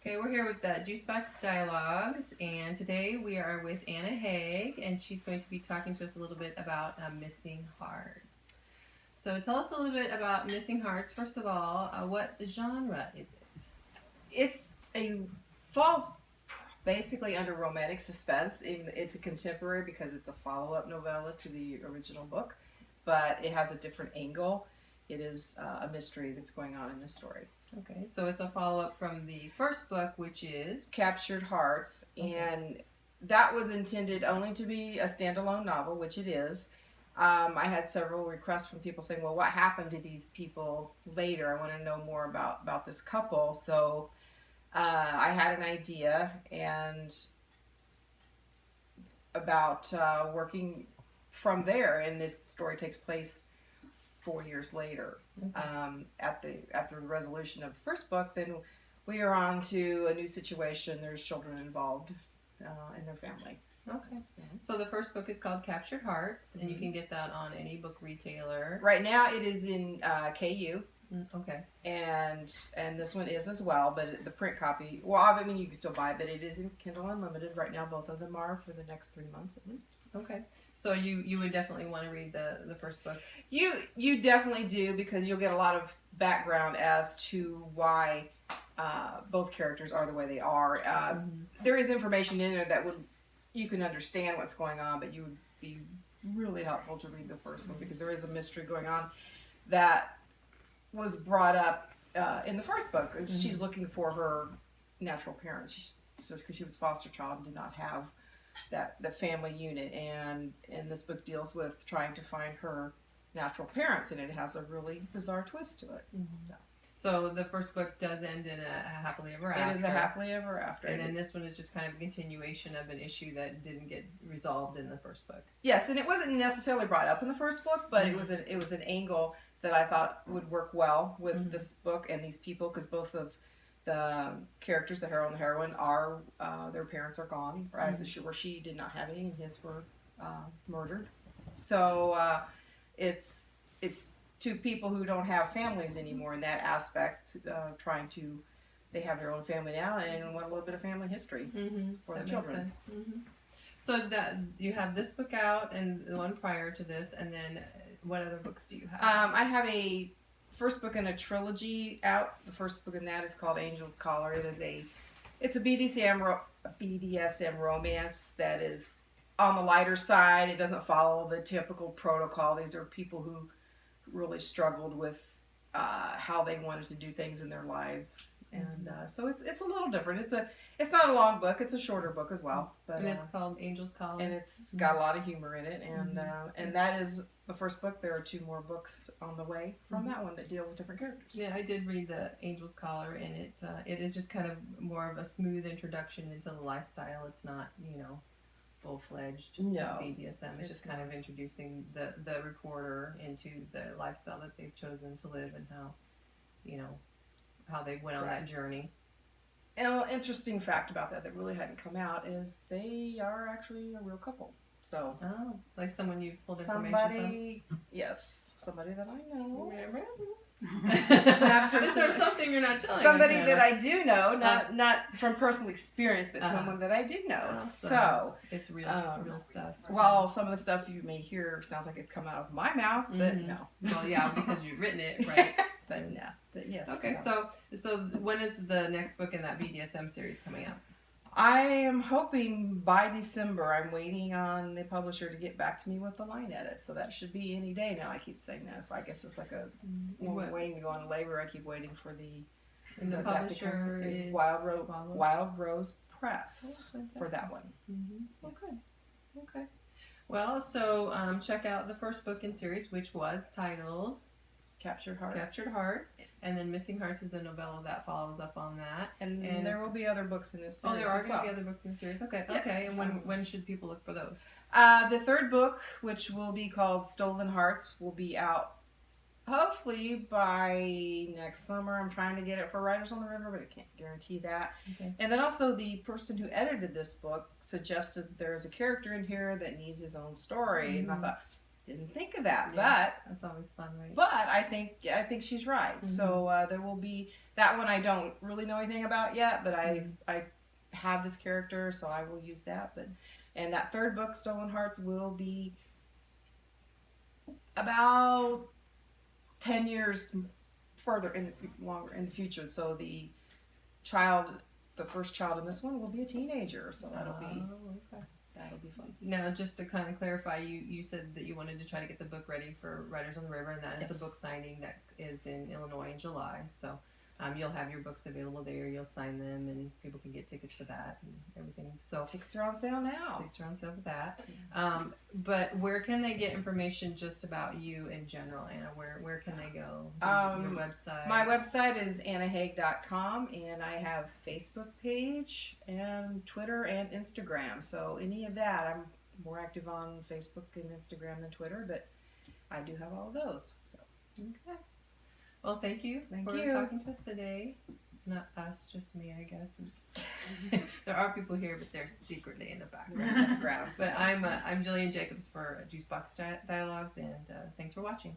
Okay, we're here with the Juicebox Dialogues, and today we are with Anna Hague, and she's going to be talking to us a little bit about Missing Hearts. So tell us a little bit about Missing Hearts. First of all, what genre is it? It's falls basically under romantic suspense. It's a contemporary because it's a follow-up novella to the original book, but it has a different angle. It is a mystery that's going on in this story. Okay, so it's a follow-up from the first book, which is Captured Hearts, and that was intended only to be a standalone novel, which it is. I had several requests from people saying, well, what happened to these people later? I want to know more about this couple. So I had an idea and about working from there, and this story takes place 4 years later. After the resolution of the first book, then we are on to a new situation. There's children involved in their family. Okay. So the first book is called Captured Hearts, and you can get that on any book retailer. Right now it is in KU. Okay. And this one is as well, but the print copy, well, I mean, you can still buy it, but it is in Kindle Unlimited right now. Both of them are for the next 3 months at least. Okay. So you would definitely want to read the first book. You definitely do, because you'll get a lot of background as to why both characters are the way they are. There is information in there that you can understand what's going on, but you would be really helpful to read the first one, because there is a mystery going on that was brought up in the first book. She's looking for her natural parents, because she was a foster child and did not have the family unit, and this book deals with trying to find her natural parents, and it has a really bizarre twist to it. So the first book does end in a happily ever after. It is a happily ever after. And then this one is just kind of a continuation of an issue that didn't get resolved in the first book. Yes, and it wasn't necessarily brought up in the first book, but it was an angle that I thought would work well with this book and these people, because both of the characters, the hero and the heroine, are their parents are gone, where she did not have any, and his were murdered. So it's two people who don't have families anymore in that aspect, they have their own family now and want a little bit of family history for the children. So that you have this book out and the one prior to this, and then what other books do you have? I have a first book in a trilogy out. The first book in that is called Angel's Collar. It's a BDSM romance that is on the lighter side. It doesn't follow the typical protocol. These are people who really struggled with how they wanted to do things in their lives, and so it's a little different. It's not a long book. It's a shorter book as well. But, and it's called Angel's Collar. And it's got a lot of humor in it, and that is the first book. There are 2 more books on the way from that one that deal with different characters. Yeah, I did read the Angel's Collar, and it is just kind of more of a smooth introduction into the lifestyle. It's not, full-fledged BDSM. It's just kind of introducing the reporter into the lifestyle that they've chosen to live, and how they went on that journey. And an interesting fact about that really hadn't come out is they are actually a real couple. So, like someone you pulled information from? Yes, somebody that I know. Is there something you're not telling somebody us, that I do know, not from personal experience, but someone that I do know. So it's real stuff. Well, some of the stuff you may hear sounds like it come out of my mouth, but no. Well, yeah, because you've written it, right? But no. But yes. Okay, so when is the next book in that BDSM series coming out? I am hoping by December. I'm waiting on the publisher to get back to me with the line edit, so that should be any day now. I keep saying this. I guess it's like when we're waiting to go on labor. I keep waiting for And the publisher is Wild Rose Press for that one. Okay. Well, so check out the first book in series, which was titled Captured Hearts, and then Missing Hearts is a novella that follows up on that. And there will be other books in this series. Oh, there are going to be other books in the series. Okay, yes. Okay. And when should people look for those? The third book, which will be called Stolen Hearts, will be out hopefully by next summer. I'm trying to get it for Writers on the River, but I can't guarantee that. Okay. And then also the person who edited this book suggested there's a character in here that needs his own story, and I thought, didn't think of that. Yeah, that's always fun, right? But I think she's right. Mm-hmm. So there will be that one I don't really know anything about yet, but I have this character, so I will use that. And that third book, Stolen Hearts, will be about 10 years further longer in the future. So the first child in this one will be a teenager. So that'll be fun. Now, just to kind of clarify, you said that you wanted to try to get the book ready for Writers on the River, and that is a book signing that is in Illinois in July. So you'll have your books available there. You'll sign them, and people can get tickets for that and everything. So tickets are on sale now. Tickets are on sale for that. But where can they get information just about you in general, Anna? Where can they go? Your website? My website is annahague.com, and I have Facebook page and Twitter and Instagram. So any of that, I'm more active on Facebook and Instagram than Twitter, but I do have all of those. So okay. Well, thank you for talking to us today. Not us, just me, I guess. There are people here, but they're secretly in the background. But I'm Jillian Jacobs for Juicebox Dialogues, and thanks for watching.